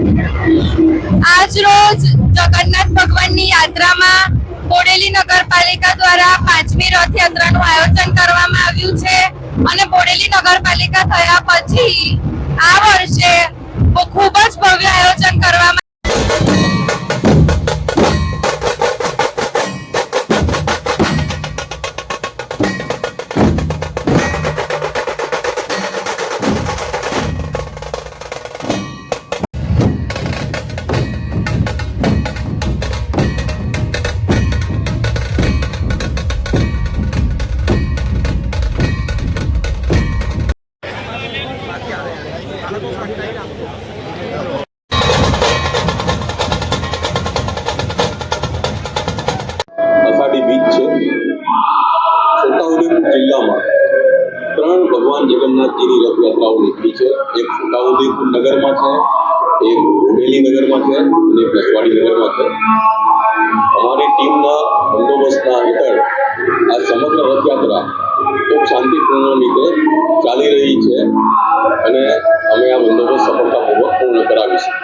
આજ રોજ જગન્નાથ ભગવાનની યાત્રામાં બોડેલી નગરપાલિકા દ્વારા 5મી રથયાત્રાનું આયોજન કરવામાં આવ્યું છે અને બોડેલી નગરપાલિકા થયા પછી આ વર્ષે ખૂબ જ ભવ્ય આયોજન કરવામાં અષાઢી બીજ છે। છોટાઉદેપુર જિલ્લામાં 3 ભગવાન જગન્નાથજીની રથયાત્રાઓ નીકળી છે। એક છોટાઉદેપુર નગરમાં છે, એક બોડેલી નગરમાં છે અને એક નસવાડી નગરમાં છે। અમારી ટીમના બંદોબસ્તના હેઠળ આ સમગ્ર રથયાત્રા ખૂબ શાંતિપૂર્ણ રીતે ચાલી રહી છે અને અમે આ બંદોબસ્ત સફળતાપૂર્વક પૂર્ણ કરાવીશું।